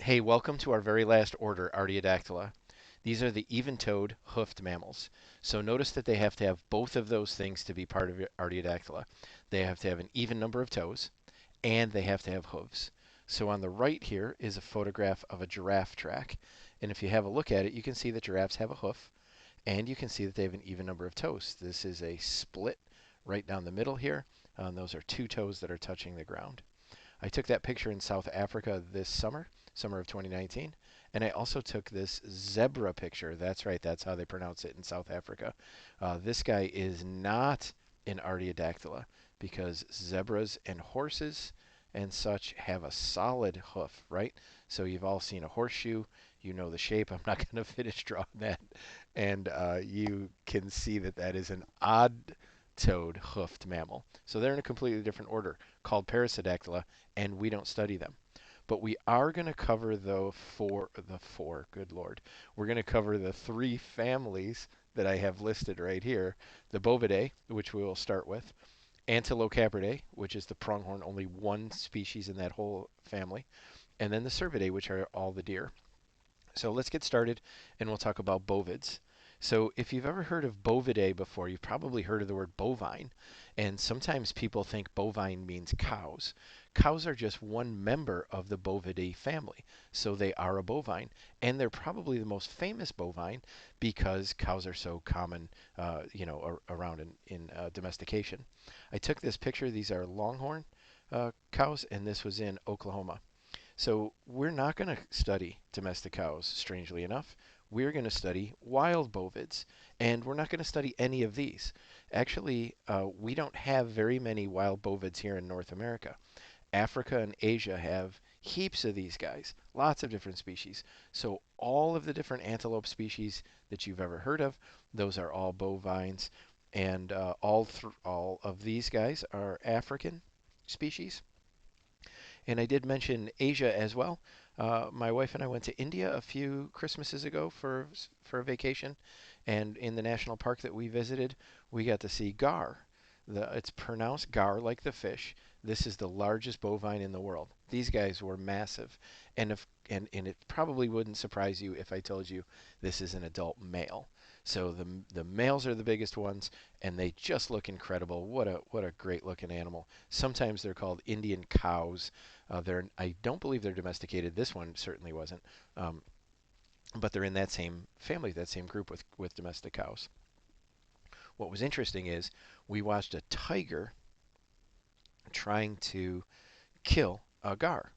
Hey, welcome to our very last order, Artiodactyla. These are the even-toed, hoofed mammals. So notice that they have to have both of those things to be part of Artiodactyla. They have to have an even number of toes, and they have to have hooves. So on the right here is a photograph of a giraffe track. And if you have a look at it, you can see that giraffes have a hoof, and you can see that they have an even number of toes. This is a split right down the middle here. Those are two toes that are touching the ground. I took that picture in South Africa this summer, summer of 2019, and I also took this zebra picture. That's right, that's how they pronounce it in South Africa. This guy is not an Artiodactyla because zebras and horses and such have a solid hoof, right? So you've all seen a horseshoe. You know the shape. I'm not going to finish drawing that. And you can see that that is an odd-toed hoofed mammal. So they're in a completely different order called Paracedactyla, and we don't study them. But we are going to cover good Lord. We're going to cover the three families that I have listed right here. The Bovidae, which we will start with. Antilocapridae, which is the pronghorn, only one species in that whole family. And then the Cervidae, which are all the deer. So let's get started, and we'll talk about bovids. So if you've ever heard of bovidae before, you've probably heard of the word bovine, and sometimes people think bovine means cows. Cows are just one member of the bovidae family, so they are a bovine, and they're probably the most famous bovine because cows are so common, around in domestication. I took this picture. These are longhorn cows, and this was in Oklahoma. So we're not going to study domestic cows, strangely enough. We're going to study wild bovids, and we're not going to study any of these. Actually, we don't have very many wild bovids here in North America. Africa and Asia have heaps of these guys, lots of different species. So all of the different antelope species that you've ever heard of, those are all bovines, and all of these guys are African species. And I did mention Asia as well. My wife and I went to India a few Christmases ago for a vacation, and in the national park that we visited, we got to see gar. It's pronounced gar like the fish. This is the largest bovine in the world. These guys were massive, and it probably wouldn't surprise you if I told you this is an adult male. So the males are the biggest ones, and they just look incredible. What a great looking animal. Sometimes they're called Indian cows. I don't believe they're domesticated. This one certainly wasn't, um, but they're in that same family, that same group with domestic cows. What was interesting is we watched a tiger trying to kill a gar.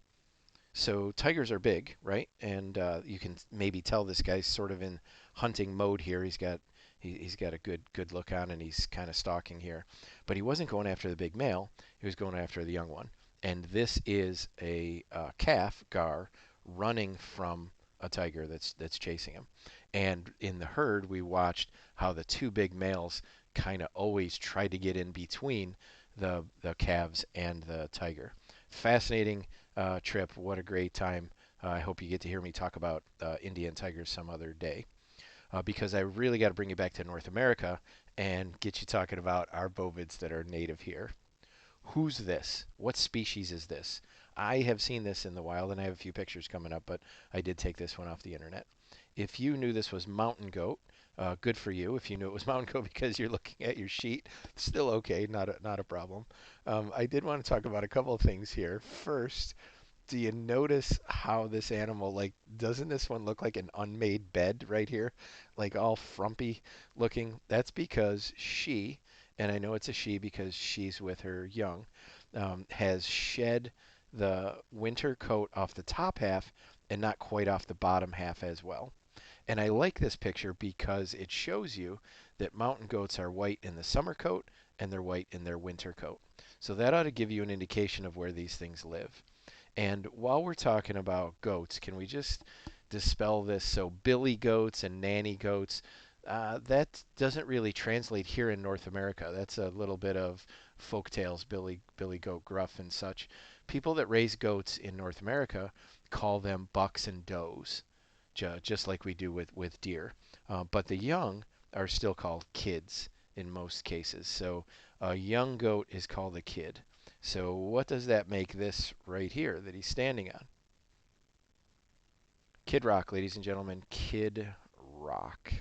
So tigers are big, right? And you can maybe tell this guy's sort of in hunting mode here. He's got a good look on, and he's kind of stalking here. But he wasn't going after the big male. He was going after the young one. And this is a calf gar running from a tiger that's chasing him. And in the herd, we watched how the two big males kind of always tried to get in between the calves and the tiger. Fascinating trip. What a great time. I hope you get to hear me talk about Indian tigers some other day because I really got to bring you back to North America and get you talking about our bovids that are native here. Who's this? What species is this? I have seen this in the wild, and I have a few pictures coming up, but I did take this one off the internet. If you knew this was mountain goat, good for you. If you knew it was mountain goat because you're looking at your sheet, still okay, not a problem. I did want to talk about a couple of things here. First, do you notice how this animal, like, doesn't this one look like an unmade bed right here? Like all frumpy looking? That's because she, and I know it's a she because she's with her young, has shed the winter coat off the top half and not quite off the bottom half as well. And I like this picture because it shows you that mountain goats are white in the summer coat and they're white in their winter coat. So that ought to give you an indication of where these things live. And while we're talking about goats, can we just dispel this? So billy goats and nanny goats, that doesn't really translate here in North America. That's a little bit of folk tales, billy goat gruff and such. People that raise goats in North America call them bucks and does, just like we do with deer. But the young are still called kids in most cases. So a young goat is called a kid. So what does that make this right here that he's standing on? Kid Rock, ladies and gentlemen, Kid Rock.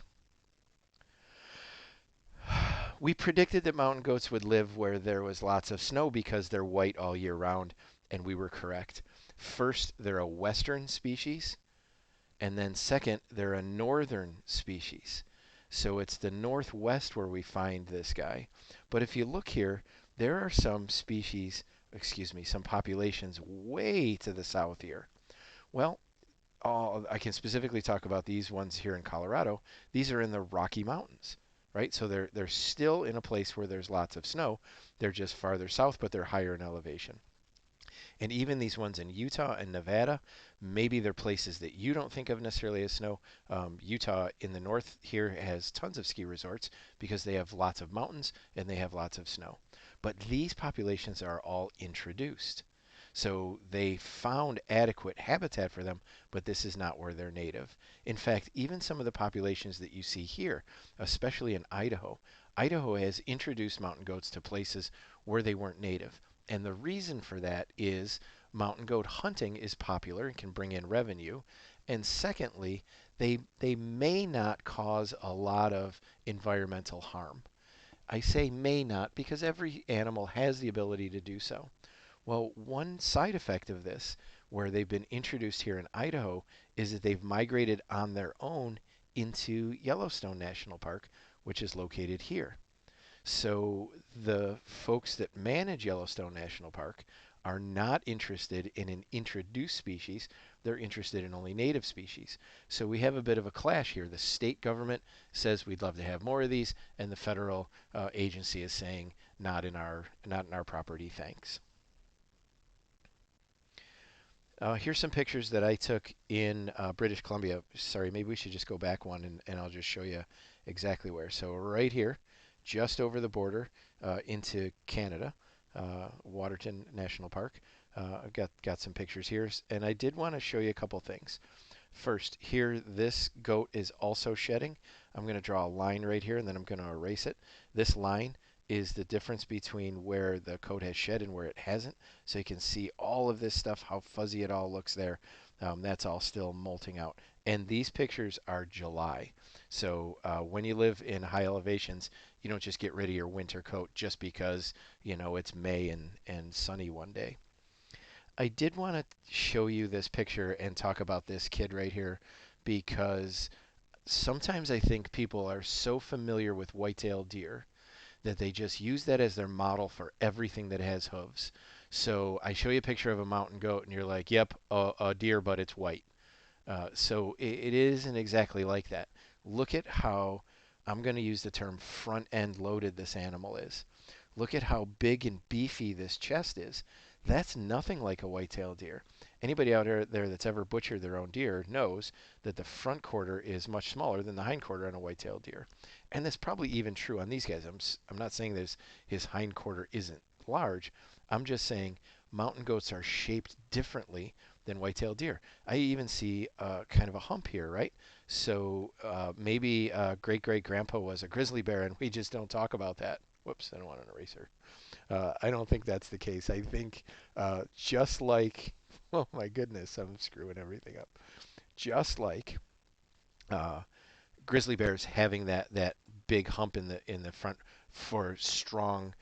We predicted that mountain goats would live where there was lots of snow because they're white all year round, and we were correct. First, they're a western species, and then second, they're a northern species. So it's the northwest where we find this guy. But if you look here, there are some species, excuse me, some populations way to the south here. Well, I can specifically talk about these ones here in Colorado. These are in the Rocky Mountains, right? So they're still in a place where there's lots of snow. They're just farther south, but they're higher in elevation. And even these ones in Utah and Nevada, maybe they're places that you don't think of necessarily as snow. Utah in the north here has tons of ski resorts because they have lots of mountains and they have lots of snow. But these populations are all introduced. So they found adequate habitat for them, but this is not where they're native. In fact, even some of the populations that you see here, especially in Idaho, Idaho has introduced mountain goats to places where they weren't native. And the reason for that is mountain goat hunting is popular and can bring in revenue. And secondly, they may not cause a lot of environmental harm. I say may not because every animal has the ability to do so. Well, one side effect of this, where they've been introduced here in Idaho, is that they've migrated on their own into Yellowstone National Park, which is located here. So the folks that manage Yellowstone National Park are not interested in an introduced species. They're interested in only native species. So we have a bit of a clash here. The state government says we'd love to have more of these, and the federal agency is saying not in our property, thanks. Here's some pictures that I took in British Columbia. Sorry, maybe we should just go back one and I'll just show you exactly where. So right here, just over the border into Canada, Waterton National Park. I've got some pictures here, and I did want to show you a couple things. First, here, this goat is also shedding. I'm going to draw a line right here, and then I'm going to erase it. This line is the difference between where the coat has shed and where it hasn't. So you can see all of this stuff, how fuzzy it all looks there. That's all still molting out. And these pictures are July. So when you live in high elevations, you don't just get rid of your winter coat just because, it's May and sunny one day. I did want to show you this picture and talk about this kid right here because sometimes I think people are so familiar with white-tailed deer that they just use that as their model for everything that has hooves. So I show you a picture of a mountain goat and you're like, yep, a deer, but it's white. So it isn't exactly like that. Look at how, I'm going to use the term front end loaded this animal is. Look at how big and beefy this chest is. That's nothing like a white-tailed deer. Anybody out there that's ever butchered their own deer knows that the front quarter is much smaller than the hind quarter on a white-tailed deer. And that's probably even true on these guys. I'm not saying that his hind quarter isn't large. I'm just saying mountain goats are shaped differently than white-tailed deer. I even see kind of a hump here, right? So maybe great-great-grandpa was a grizzly bear, and we just don't talk about that. Whoops, I don't want an eraser. I don't think that's the case. I think just like, oh my goodness, I'm screwing everything up. Just like uh, grizzly bears having that big hump in the front for strong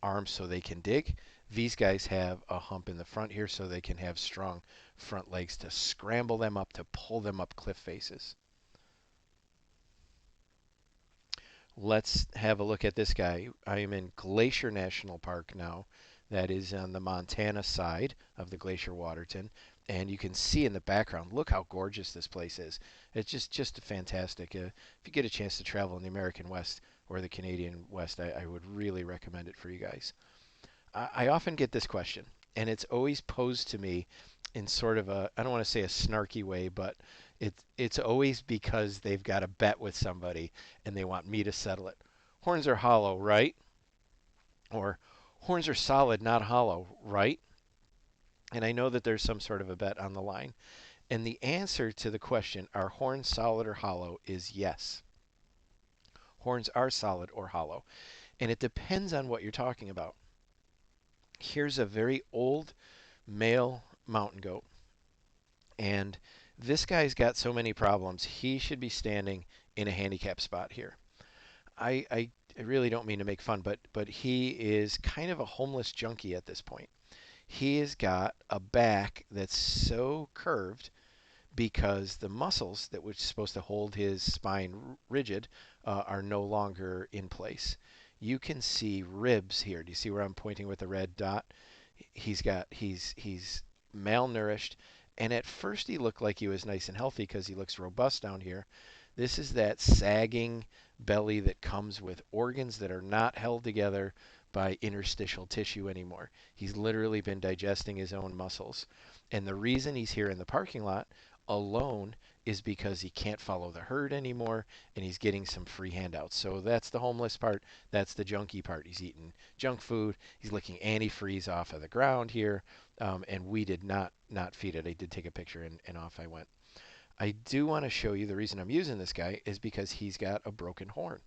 arms so they can dig. These guys have a hump in the front here so they can have strong front legs to scramble them up, to pull them up cliff faces. Let's have a look at this guy. I am in Glacier National Park now. That is on the Montana side of the Glacier Waterton. And you can see in the background, look how gorgeous this place is. It's just fantastic. If you get a chance to travel in the American West or the Canadian West, I would really recommend it for you guys. I often get this question, and it's always posed to me in sort of a, I don't want to say a snarky way, but it's always because they've got a bet with somebody and they want me to settle it. Horns are hollow, right? Or horns are solid, not hollow, right? And I know that there's some sort of a bet on the line. And the answer to the question, are horns solid or hollow, is yes. Horns are solid or hollow. And it depends on what you're talking about. Here's a very old male mountain goat. And This guy's got so many problems. He should be standing in a handicap spot here. I really don't mean to make fun, but he is kind of a homeless junkie at this point. He has got a back that's so curved because the muscles that were supposed to hold his spine rigid are no longer in place. You can see ribs here. Do you see where I'm pointing with the red dot? He's malnourished, and at first he looked like he was nice and healthy because he looks robust down here. This is that sagging belly that comes with organs that are not held together by interstitial tissue anymore. He's literally been digesting his own muscles. And the reason he's here in the parking lot alone is because he can't follow the herd anymore and he's getting some free handouts. So that's the homeless part. That's the junkie part. He's eating junk food. He's licking antifreeze off of the ground here. And we did not feed it. I did take a picture and off I went. I do want to show you the reason I'm using this guy is because he's got a broken horn.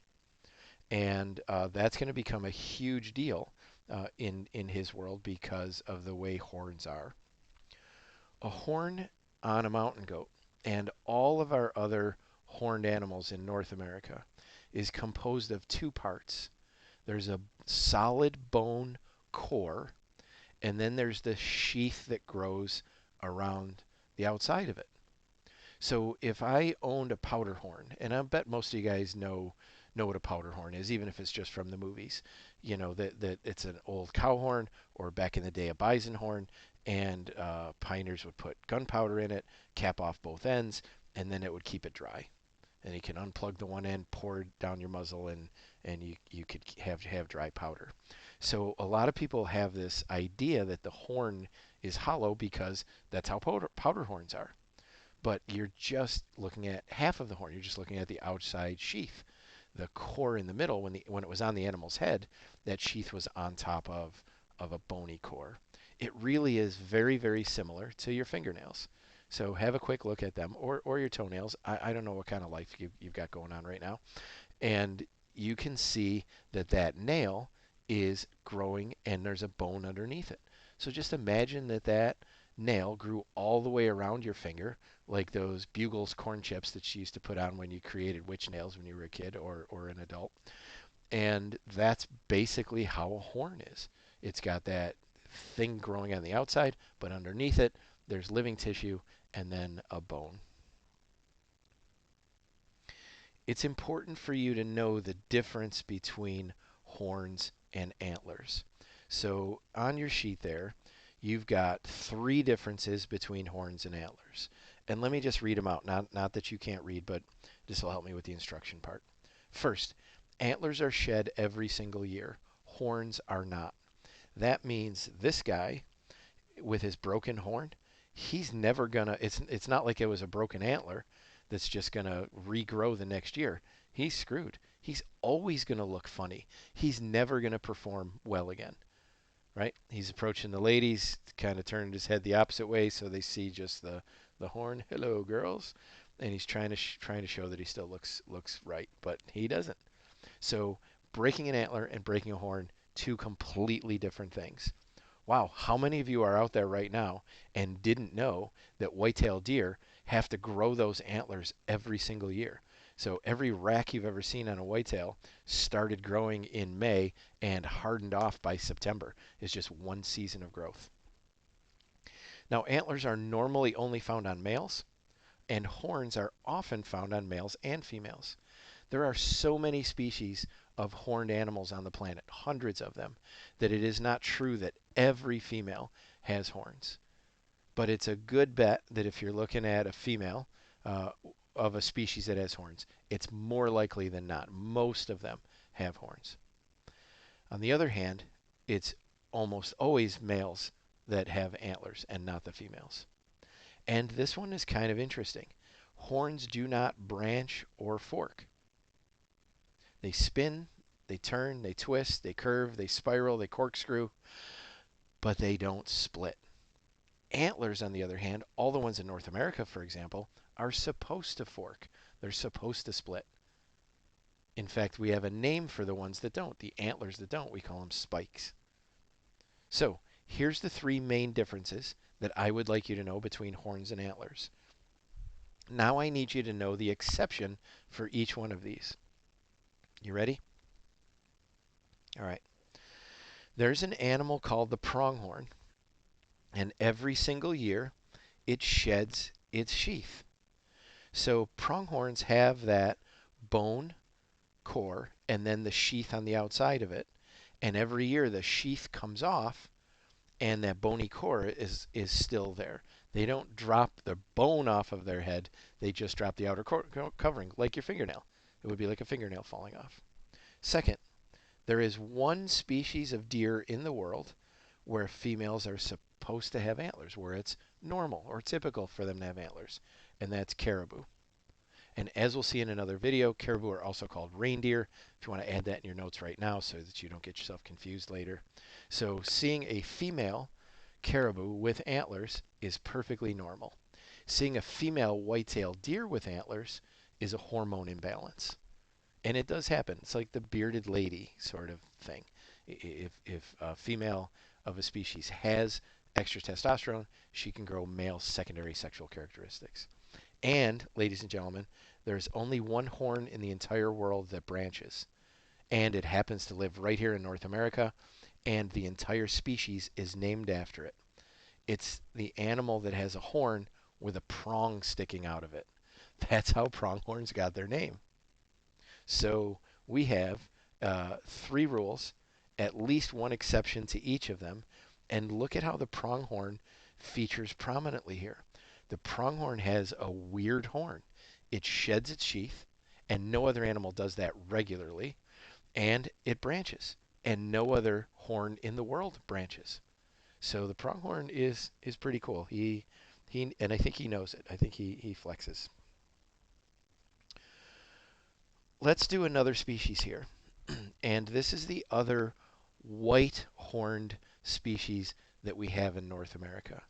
And that's going to become a huge deal in his world because of the way horns are. A horn on a mountain goat and all of our other horned animals in North America is composed of two parts. There's a solid bone core, and then there's the sheath that grows around the outside of it. So if I owned a powder horn, and I bet most of you guys know what a powder horn is, even if it's just from the movies. You know that it's an old cow horn, or back in the day a bison horn, and pioneers would put gunpowder in it, cap off both ends, and then it would keep it dry. And you can unplug the one end, pour it down your muzzle, and you could have dry powder. So a lot of people have this idea that the horn is hollow because that's how powder horns are. But you're just looking at half of the horn. You're just looking at the outside sheath. The core in the middle, when it was on the animal's head, that sheath was on top of a bony core. It really is very, very similar to your fingernails. So have a quick look at them, or your toenails. I don't know what kind of life you've got going on right now. And you can see that that nail is growing and there's a bone underneath it. So just imagine that that nail grew all the way around your finger, like those Bugles corn chips that you used to put on when you created witch nails when you were a kid or an adult. And that's basically how a horn is. It's got that thing growing on the outside, but underneath it, there's living tissue and then a bone. It's important for you to know the difference between horns and antlers. So on your sheet there, you've got three differences between horns and antlers. And let me just read them out. Not that you can't read, but this will help me with the instruction part. First, antlers are shed every single year. Horns are not. That means this guy with his broken horn, he's never gonna. It's not like it was a broken antler that's just gonna regrow the next year. He's screwed. He's always gonna look funny. He's never gonna perform well again, right? He's approaching the ladies, kind of turned his head the opposite way so they see just the horn. Hello, girls, and he's trying to show that he still looks right, but he doesn't. So breaking an antler and breaking a horn, two completely different things. Wow, how many of you are out there right now and didn't know that white-tailed deer have to grow those antlers every single year? So every rack you've ever seen on a whitetail started growing in May and hardened off by September. It's just one season of growth. Now, antlers are normally only found on males, and horns are often found on males and females. There are so many species of horned animals on the planet, hundreds of them, that it is not true that every female has horns. But it's a good bet that if you're looking at a female uh, of a species that has horns, it's more likely than not. Most of them have horns. On the other hand, it's almost always males that have antlers and not the females. And this one is kind of interesting. Horns do not branch or fork. They spin, they turn, they twist, they curve, they spiral, they corkscrew, but they don't split. Antlers, on the other hand, all the ones in North America, for example, are supposed to fork. They're supposed to split. In fact, we have a name for the ones that don't. The antlers that don't, we call them spikes. So here's the three main differences that I would like you to know between horns and antlers. Now I need you to know the exception for each one of these. You ready? All right. There's an animal called the pronghorn, and every single year it sheds its sheath. So pronghorns have that bone core and then the sheath on the outside of it. And every year the sheath comes off and that bony core is still there. They don't drop the bone off of their head. They just drop the outer covering, like your fingernail. It would be like a fingernail falling off. Second, there is one species of deer in the world where females are supposed to have antlers, where it's normal or typical for them to have antlers, and that's caribou. And as we'll see in another video, caribou are also called reindeer. If you want to add that in your notes right now so that you don't get yourself confused later. So seeing a female caribou with antlers is perfectly normal. Seeing a female white-tailed deer with antlers is a hormone imbalance. And it does happen. It's like the bearded lady sort of thing. If a female of a species has extra testosterone, she can grow male secondary sexual characteristics. And, ladies and gentlemen, there's only one horn in the entire world that branches. And it happens to live right here in North America, and the entire species is named after it. It's the animal that has a horn with a prong sticking out of it. That's how pronghorns got their name. So we have three rules, at least one exception to each of them, and look at how the pronghorn features prominently here. The pronghorn has a weird horn. It sheds its sheath, and no other animal does that regularly, and it branches, and no other horn in the world branches. So the pronghorn is pretty cool. He and I think he knows it. I think he flexes. Let's do another species here. And this is the other white-horned species that we have in North America.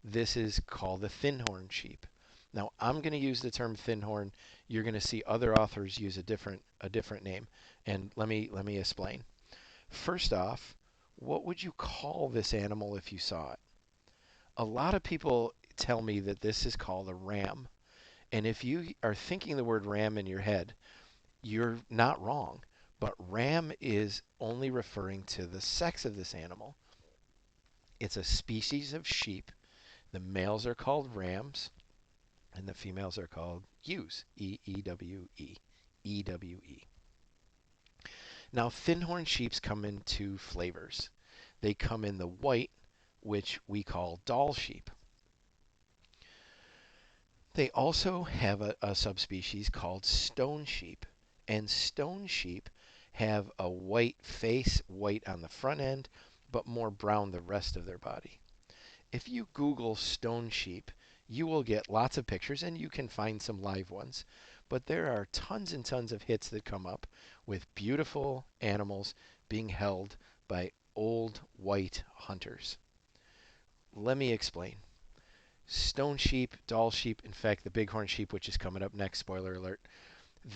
This is called the Thinhorn sheep. Now, I'm going to use the term thinhorn. You're going to see other authors use a different name, and let me explain. First off, what would you call this animal if you saw it? A lot of people tell me that this is called a ram. And if you are thinking the word ram in your head, you're not wrong. But ram is only referring to the sex of this animal. It's a species of sheep. The males are called rams, and the females are called ewes. E-E-W-E. E-W-E. Now, thinhorn sheeps come in two flavors. They come in the white, which we call doll sheep. They also have a subspecies called stone sheep. And stone sheep have a white face, white on the front end, but more brown the rest of their body. If you Google stone sheep, you will get lots of pictures, and you can find some live ones. But there are tons and tons of hits that come up with beautiful animals being held by old white hunters. Let me explain. Stone sheep, doll sheep, in fact, the bighorn sheep, which is coming up next, spoiler alert,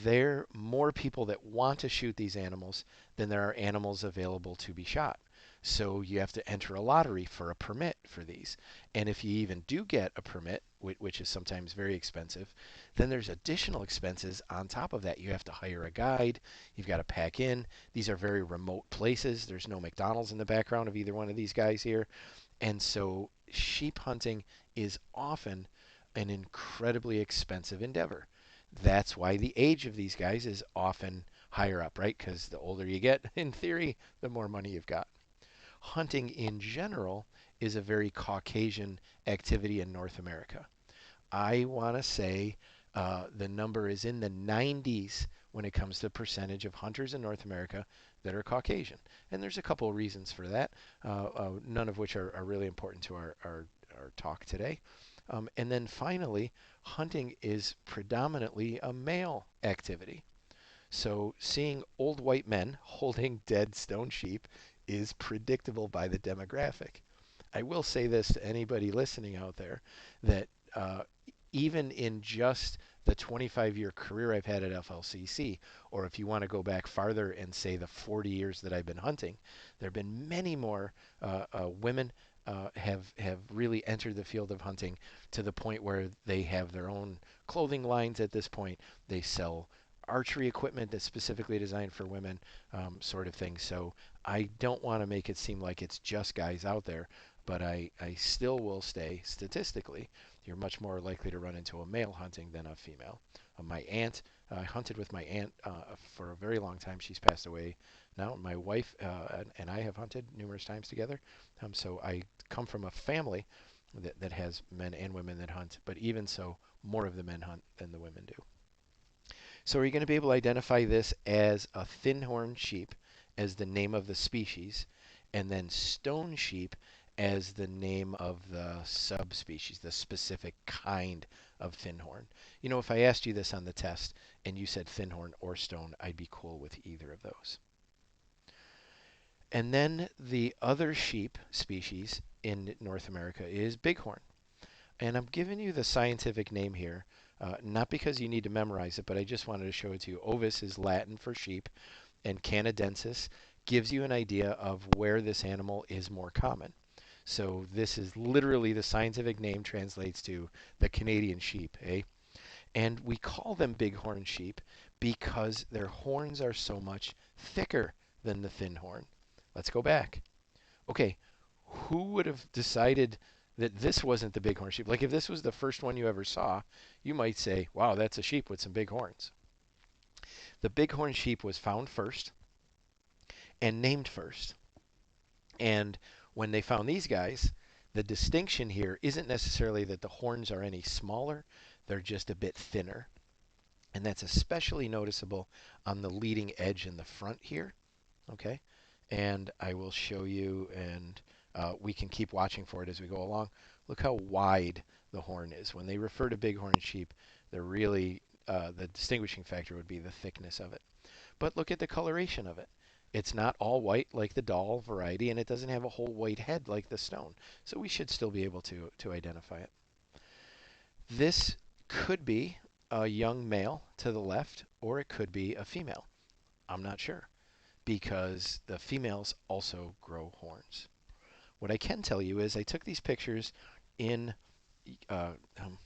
there are more people that want to shoot these animals than there are animals available to be shot. So you have to enter a lottery for a permit for these. And if you even do get a permit, which is sometimes very expensive, then there's additional expenses on top of that. You have to hire a guide. You've got to pack in. These are very remote places. There's no McDonald's in the background of either one of these guys here. And so sheep hunting is often an incredibly expensive endeavor. That's why the age of these guys is often higher up, right? Because the older you get, in theory, the more money you've got. Hunting in general is a very Caucasian activity in North America. I want to say the number is in the 90s when it comes to percentage of hunters in North America that are Caucasian. And there's a couple of reasons for that, none of which are really important to our talk today. And then finally, hunting is predominantly a male activity. So seeing old white men holding dead stone sheep is predictable by the demographic. I will say this to anybody listening out there that even in just the 25-year career I've had at FLCC, or if you want to go back farther and say the 40 years that I've been hunting, there have been many more women have really entered the field of hunting to the point where they have their own clothing lines at this point. They sell archery equipment that's specifically designed for women, sort of thing. So I don't want to make it seem like it's just guys out there, but I still will stay statistically. You're much more likely to run into a male hunting than a female. My aunt, I hunted with my aunt for a very long time. She's passed away now. My wife and I have hunted numerous times together. So I come from a family that has men and women that hunt, but even so, more of the men hunt than the women do. So are you going to be able to identify this as a thinhorn sheep as the name of the species, and then stone sheep as the name of the subspecies, the specific kind of thinhorn? You know, if I asked you this on the test and you said thinhorn or stone, I'd be cool with either of those. And then the other sheep species in North America is bighorn. And I'm giving you the scientific name here, not because you need to memorize it, but I just wanted to show it to you. Ovis is Latin for sheep, and canadensis gives you an idea of where this animal is more common. So this is literally the scientific name translates to the Canadian sheep, eh? And we call them bighorn sheep because their horns are so much thicker than the thin horn. Let's go back. Okay, who would have decided that this wasn't the bighorn sheep? Like if this was the first one you ever saw, you might say, wow, that's a sheep with some big horns. The bighorn sheep was found first and named first. And when they found these guys, the distinction here isn't necessarily that the horns are any smaller, they're just a bit thinner. And that's especially noticeable on the leading edge in the front here. Okay, and I will show you, and we can keep watching for it as we go along. Look how wide the horn is. When they refer to bighorn sheep, they're really, the distinguishing factor would be the thickness of it. But look at the coloration of it. It's not all white like the doll variety, and it doesn't have a whole white head like the stone. So we should still be able to identify it. This could be a young male to the left, or it could be a female. I'm not sure, because the females also grow horns. What I can tell you is I took these pictures in uh, um,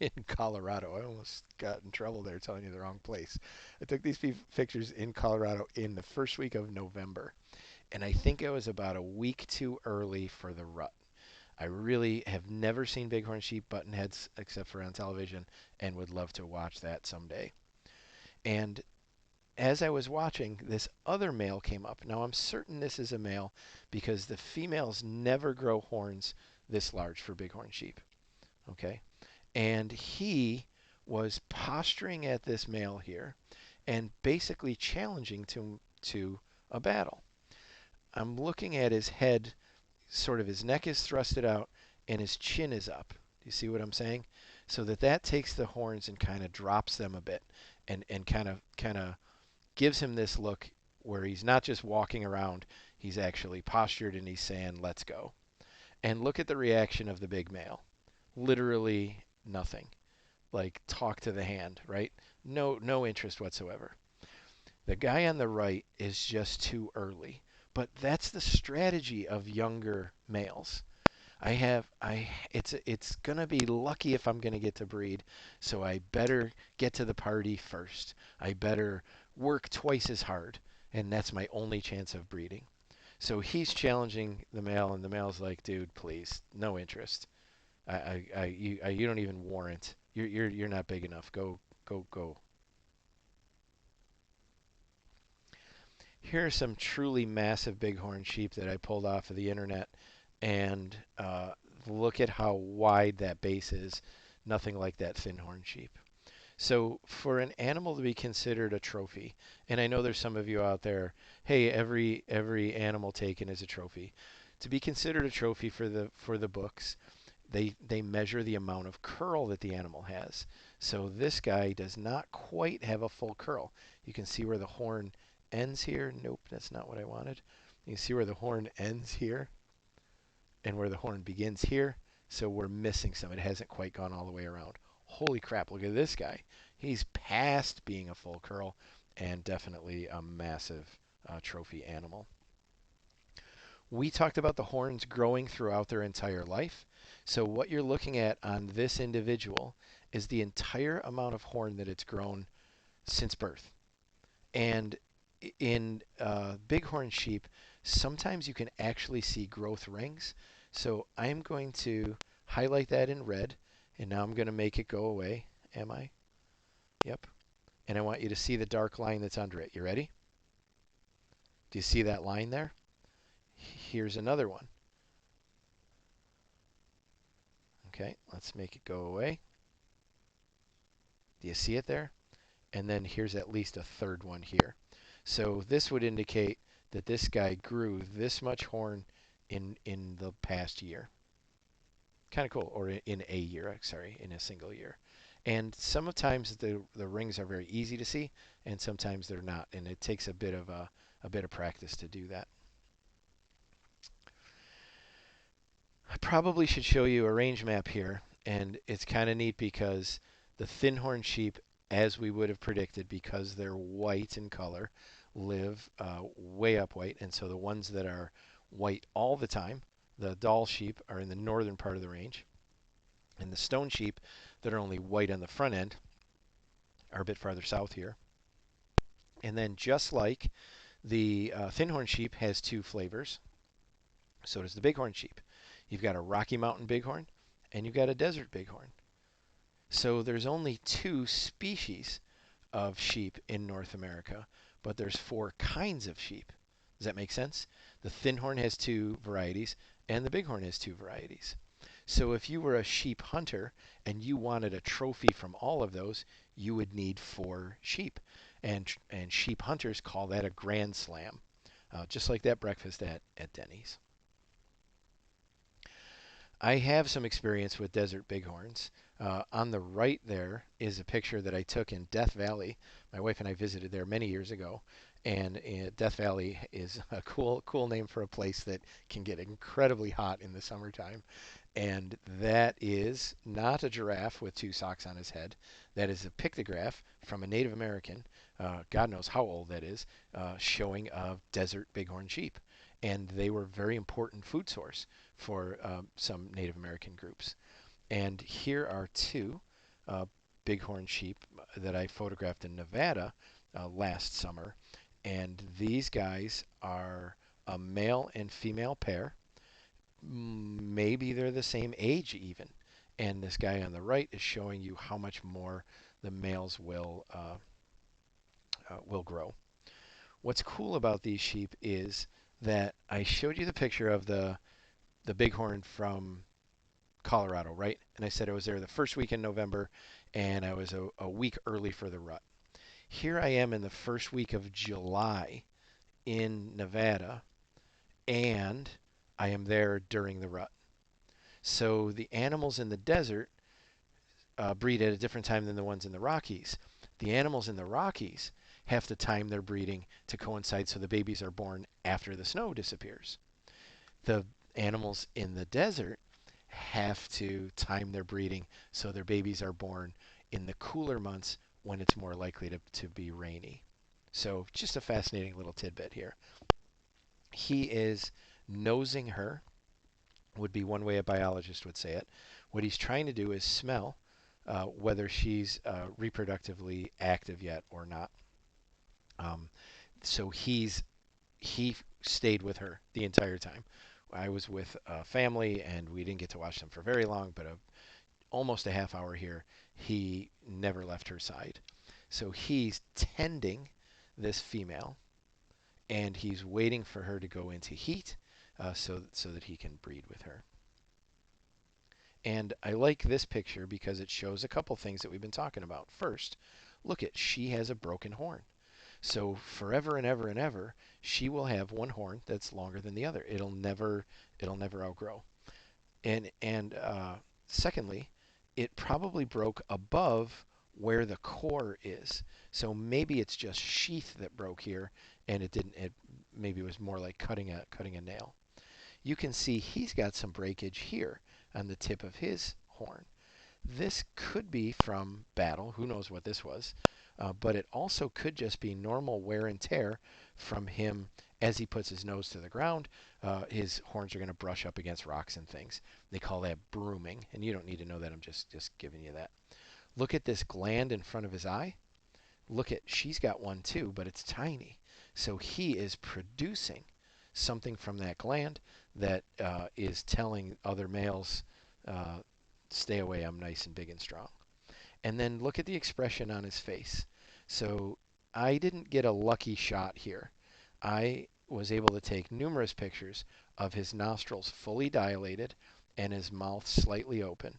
in Colorado. I almost got in trouble there telling you the wrong place. I took these pictures in Colorado in the first week of November, and I think I was about a week too early for the rut. I really have never seen bighorn sheep buttonheads except for on television, and would love to watch that someday. And as I was watching, this other male came up. Now I'm certain this is a male because the females never grow horns this large for bighorn sheep. Okay, and he was posturing at this male here and basically challenging to a battle. I'm looking at his head, sort of his neck is thrusted out and his chin is up. Do you see what I'm saying? So that takes the horns and kind of drops them a bit, and kind of gives him this look where he's not just walking around, he's actually postured and he's saying, let's go. And look at the reaction of the big male. Literally nothing. Like talk to the hand, right? No interest whatsoever. The guy on the right is just too early. But that's the strategy of younger males. It's gonna be lucky if I'm gonna get to breed, so I better get to the party first. I better work twice as hard, and that's my only chance of breeding. So he's challenging the male, and the male's like, dude, please, no interest. You don't even warrant. You're not big enough. Go. Here are some truly massive bighorn sheep that I pulled off of the internet, and look at how wide that base is. Nothing like that thinhorn sheep. So for an animal to be considered a trophy, and I know there's some of you out there, hey, every animal taken is a trophy. To be considered a trophy for the books, they measure the amount of curl that the animal has. So this guy does not quite have a full curl. You can see where the horn ends here. Nope, that's not what I wanted. You can see where the horn ends here and where the horn begins here. So we're missing some. It hasn't quite gone all the way around. Holy crap, look at this guy. He's past being a full curl and definitely a massive trophy animal. We talked about the horns growing throughout their entire life. So what you're looking at on this individual is the entire amount of horn that it's grown since birth. And in bighorn sheep, sometimes you can actually see growth rings. So I'm going to highlight that in red, and now I'm going to make it go away. Am I? Yep. And I want you to see the dark line that's under it. You ready? Do you see that line there? Here's another one. Okay, let's make it go away. Do you see it there? And then here's at least a third one here. So this would indicate that this guy grew this much horn in the past year. Kind of cool, or in a year, sorry, in a single year. And sometimes the rings are very easy to see, and sometimes they're not, and it takes a bit of practice to do that. I probably should show you a range map here, and it's kind of neat because the Thinhorn sheep, as we would have predicted, because they're white in color, live way up white, and so the ones that are white all the time, the doll sheep, are in the northern part of the range, and the stone sheep that are only white on the front end are a bit farther south here. And then just like the Thinhorn sheep has two flavors, so does the Bighorn sheep. You've got a Rocky Mountain Bighorn and you've got a Desert Bighorn. So there's only two species of sheep in North America, but there's four kinds of sheep. Does that make sense? The Thinhorn has two varieties and the Bighorn has two varieties. So if you were a sheep hunter and you wanted a trophy from all of those, you would need four sheep. And sheep hunters call that a grand slam, just like that breakfast at Denny's. I have some experience with desert bighorns. On the right there is a picture that I took in Death Valley. My wife and I visited there many years ago, and Death Valley is a cool name for a place that can get incredibly hot in the summertime. And that is not a giraffe with two socks on his head. That is a pictograph from a Native American, God knows how old that is, showing a desert bighorn sheep. And they were a very important food source for some Native American groups. And here are two uh, bighorn sheep that I photographed in Nevada last summer. And these guys are a male and female pair. Maybe they're the same age even. And this guy on the right is showing you how much more the males will grow. What's cool about these sheep is that I showed you the picture of the bighorn from Colorado, right? And I said I was there the first week in November, and I was a week early for the rut. Here I am in the first week of July in Nevada, and I am there during the rut. So the animals in the desert breed at a different time than the ones in the Rockies. The animals in the Rockies have to time their breeding to coincide so the babies are born after the snow disappears. The animals in the desert have to time their breeding so their babies are born in the cooler months when it's more likely to be rainy. So just a fascinating little tidbit here. He is nosing her, would be one way a biologist would say it. What he's trying to do is smell whether she's reproductively active yet or not. Um, so he stayed with her the entire time. I was with family, and we didn't get to watch them for very long, but almost a half hour here. He never left her side. So he's tending this female, and he's waiting for her to go into heat so that he can breed with her. And I like this picture because it shows a couple things that we've been talking about. First, look at she has a broken horn. So forever and ever and ever, she will have one horn that's longer than the other. It'll never outgrow. And secondly, it probably broke above where the core is. So maybe it's just sheath that broke here, and it didn't. It maybe was more like cutting a nail. You can see he's got some breakage here on the tip of his horn. This could be from battle. Who knows what this was? But it also could just be normal wear and tear from him as he puts his nose to the ground, his horns are going to brush up against rocks and things. They call that brooming, and you don't need to know that. I'm just giving you that. Look at this gland in front of his eye. Look at, she's got one too, but it's tiny. So he is producing something from that gland that is telling other males, uh, stay away, I'm nice and big and strong. And then look at the expression on his face. So I didn't get a lucky shot here. I was able to take numerous pictures of his nostrils fully dilated and his mouth slightly open.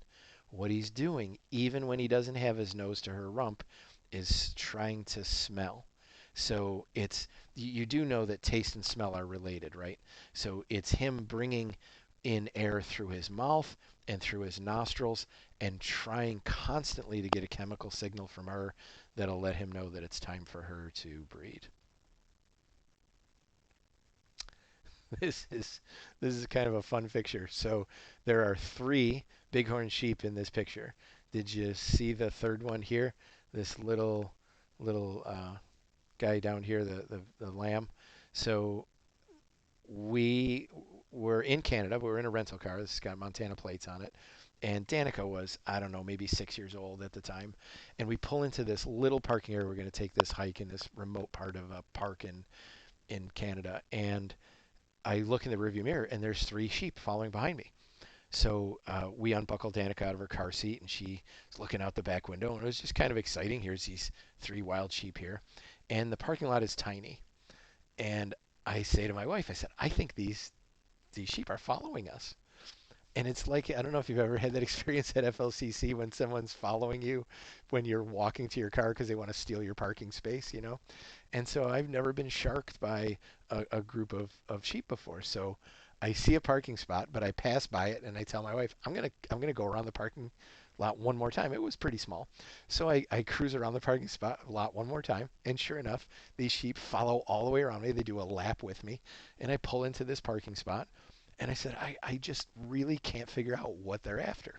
What he's doing, even when he doesn't have his nose to her rump, is trying to smell. So it's, you do know that taste and smell are related, right? So it's him bringing in air through his mouth and through his nostrils and trying constantly to get a chemical signal from her that'll let him know that it's time for her to breed. This is this is kind of a fun picture. So there are three bighorn sheep in this picture. Did you see the third one here? This little guy down here, the lamb. So we were in Canada. We were in a rental car. This has got Montana plates on it. And Danica was, I don't know, maybe 6 years old at the time. And we pull into this little parking area. We're going to take this hike in this remote part of a park in Canada. And I look in the rearview mirror, and there's three sheep following behind me. So we unbuckled Danica out of her car seat, and she's looking out the back window. And it was just kind of exciting. Here's these three wild sheep here. And the parking lot is tiny. And I say to my wife, I said, I think these sheep are following us. And it's like, I don't know if you've ever had that experience at FLCC when someone's following you when you're walking to your car because they want to steal your parking space, you know? And so I've never been sharked by a group of sheep before. So I see a parking spot, but I pass by it and I tell my wife, I'm gonna go around the parking lot one more time. It was pretty small. So I cruise around the parking spot lot one more time, and sure enough, these sheep follow all the way around me. They do a lap with me, and I pull into this parking spot. And I said, I just really can't figure out what they're after.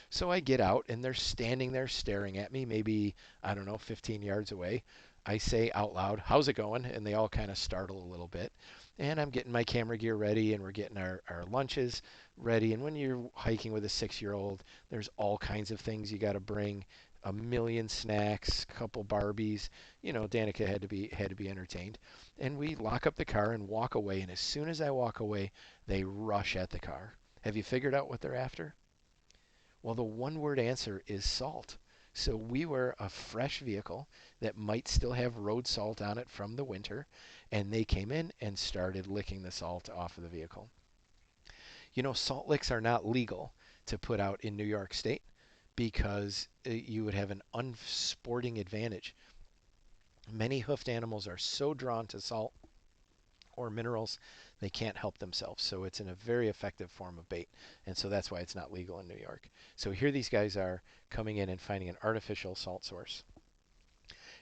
So I get out and they're standing there staring at me, maybe, I don't know, 15 yards away. I say out loud, how's it going? And they all kind of startle a little bit. And I'm getting my camera gear ready and we're getting our lunches ready. And when you're hiking with a 6-year-old, there's all kinds of things you got to bring. A million snacks, a couple Barbies. You know, Danica had to be entertained. And we lock up the car and walk away. And as soon as I walk away, they rush at the car. Have you figured out what they're after? Well, the one word answer is salt. So we were a fresh vehicle that might still have road salt on it from the winter, and they came in and started licking the salt off of the vehicle. You know, salt licks are not legal to put out in New York State because you would have an unsporting advantage. Many hoofed animals are so drawn to salt or minerals, they can't help themselves. So it's in a very effective form of bait. And so that's why it's not legal in New York. So here these guys are coming in and finding an artificial salt source.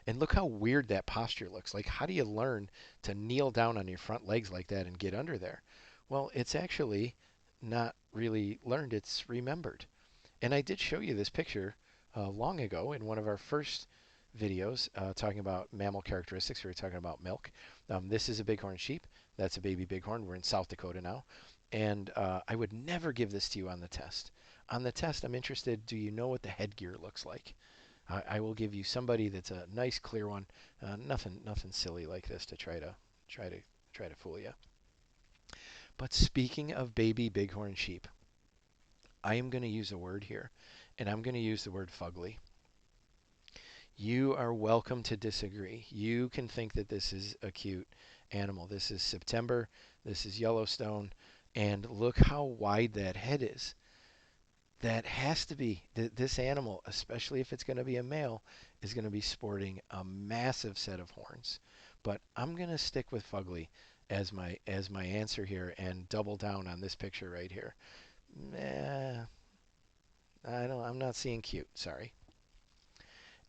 And look how weird that posture looks. Like, how do you learn to kneel down on your front legs like that and get under there? Well, it's actually not really learned, it's remembered. And I did show you this picture long ago in one of our first videos talking about mammal characteristics. We were talking about milk. This is a bighorn sheep. That's a baby bighorn. We're in South Dakota now. And I would never give this to you on the test. On the test, I'm interested, do you know what the headgear looks like? I will give you somebody that's a nice clear one. Nothing silly like this to try to try to fool you. But speaking of baby bighorn sheep, I am going to use a word here, and I'm going to use the word fugly. You are welcome to disagree. You can think that this is a cute animal. This is September. This is Yellowstone. And look how wide that head is. That has to be, this animal, especially if it's going to be a male, is going to be sporting a massive set of horns. But I'm going to stick with fugly as my answer here and double down on this picture right here. I'm not seeing cute, sorry.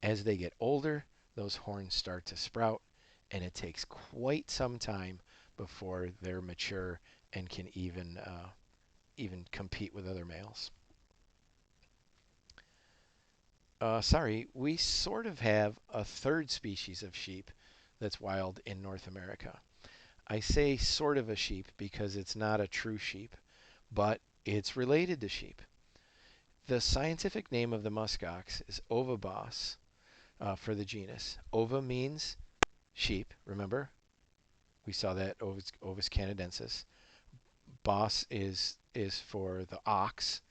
As they get older, those horns start to sprout, and it takes quite some time before they're mature and can even compete with other males. Sorry, we sort of have a third species of sheep that's wild in North America. I say sort of a sheep because it's not a true sheep, but it's related to sheep. The scientific name of the muskox is Ovibos for the genus. Ova means sheep, remember? We saw that Ovis canadensis. Bos is for the ox,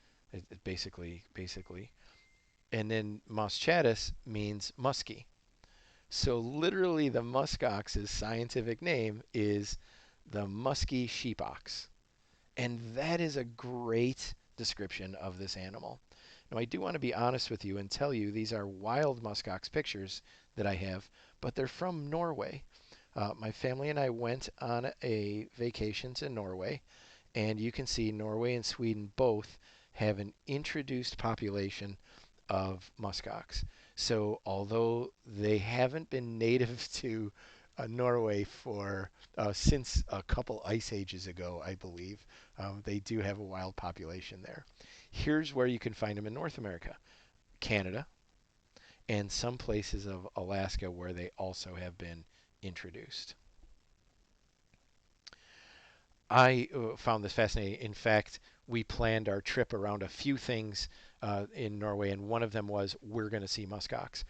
basically. And then moschatus means musky. So literally the muskox's scientific name is the musky sheep ox. And that is a great description of this animal. Now, I do want to be honest with you and tell you these are wild muskox pictures that I have, but they're from Norway. My family and I went on a vacation to Norway, and you can see Norway and Sweden both have an introduced population of muskox. So, although they haven't been native to Norway for since a couple ice ages ago, I believe, they do have a wild population there. Here's where you can find them in North America: Canada and some places of Alaska where they also have been introduced. I found this fascinating. In fact, we planned our trip around a few things in Norway, and one of them was we're going to see muskox.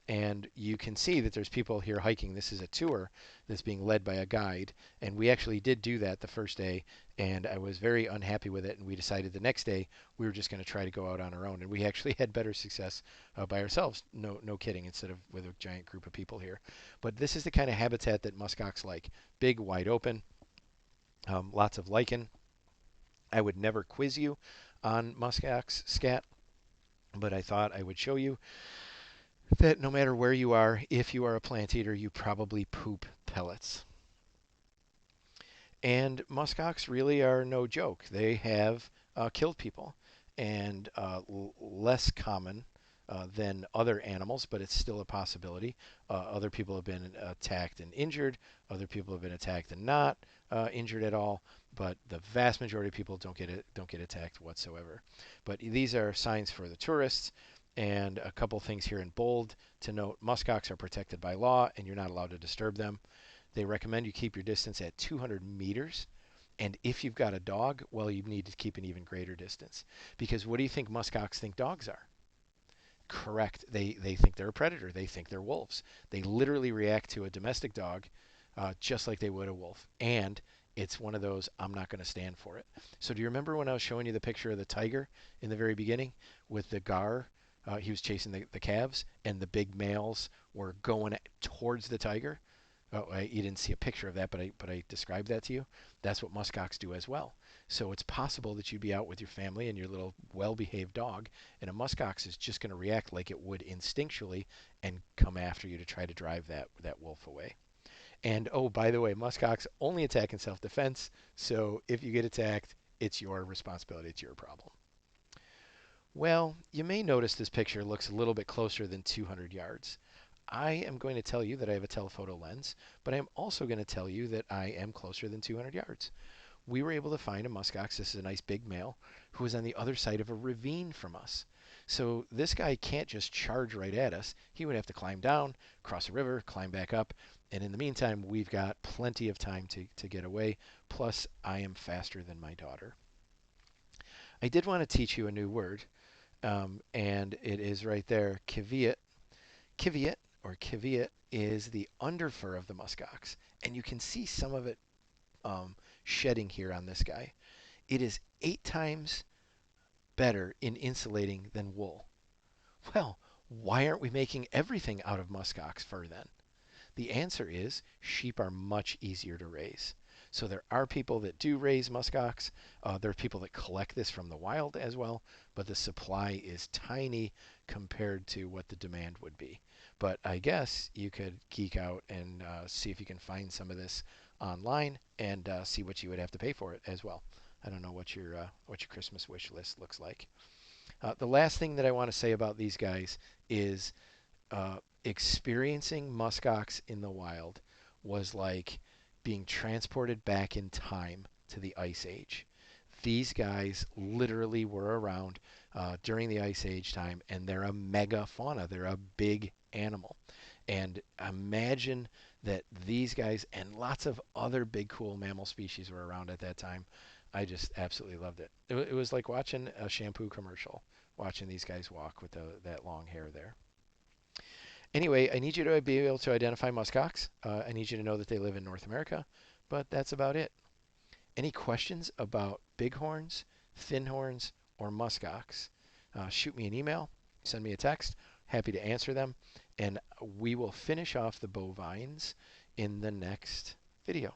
And you can see that there's people here hiking. This is a tour that's being led by a guide, and we actually did do that the first day, and I was very unhappy with it. And we decided the next day we were just going to try to go out on our own, and we actually had better success by ourselves. No, no kidding. Instead of with a giant group of people here, but this is the kind of habitat that muskox like: big, wide open. Lots of lichen. I would never quiz you on muskox scat, but I thought I would show you that no matter where you are, if you are a plant eater, you probably poop pellets. And muskox really are no joke. They have killed people, and less common than other animals, but it's still a possibility. Other people have been attacked and injured. Other people have been attacked and not injured at all. But the vast majority of people don't get attacked whatsoever. But these are signs for the tourists, and a couple things here in bold to note: muskox are protected by law, and you're not allowed to disturb them. They recommend you keep your distance at 200 meters. And if you've got a dog, well, you need to keep an even greater distance. Because what do you think muskox think dogs are? Correct. They think they're a predator. They think they're wolves. They literally react to a domestic dog just like they would a wolf. And it's one of those, I'm not going to stand for it. So do you remember when I was showing you the picture of the tiger in the very beginning with the gar? He was chasing the calves, and the big males were going towards the tiger. Oh, you didn't see a picture of that, but I described that to you. That's what muskox do as well. So it's possible that you'd be out with your family and your little well-behaved dog, and a muskox is just going to react like it would instinctually and come after you to try to drive that wolf away. And oh, by the way, muskox only attack in self-defense. So if you get attacked, it's your responsibility. It's your problem. Well, you may notice this picture looks a little bit closer than 200 yards. I am going to tell you that I have a telephoto lens, but I am also going to tell you that I am closer than 200 yards. We were able to find a muskox. This is a nice big male who was on the other side of a ravine from us. So this guy can't just charge right at us. He would have to climb down, cross a river, climb back up. And in the meantime, we've got plenty of time to get away. Plus, I am faster than my daughter. I did want to teach you a new word, and it is right there: kiviet. Kiviet, or kiviet, is the underfur of the muskox, and you can see some of it shedding here on this guy. It is 8 times better in insulating than wool. Well, why aren't we making everything out of muskox fur then? The answer is sheep are much easier to raise. So there are people that do raise muskox. There are people that collect this from the wild as well, but the supply is tiny compared to what the demand would be. But I guess you could geek out and see if you can find some of this online and see what you would have to pay for it as well. I don't know what your Christmas wish list looks like. The last thing that I want to say about these guys is experiencing muskox in the wild was like being transported back in time to the Ice Age. These guys literally were around during the Ice Age time, and they're a mega fauna. They're a big animal. And imagine that these guys and lots of other big cool mammal species were around at that time. I just absolutely loved it. It was like watching a shampoo commercial, watching these guys walk with that long hair there. Anyway, I need you to be able to identify muskox. I need you to know that they live in North America, but that's about it. Any questions about bighorns, thinhorns, or muskox? Shoot me an email, send me a text. Happy to answer them. And we will finish off the bovines in the next video.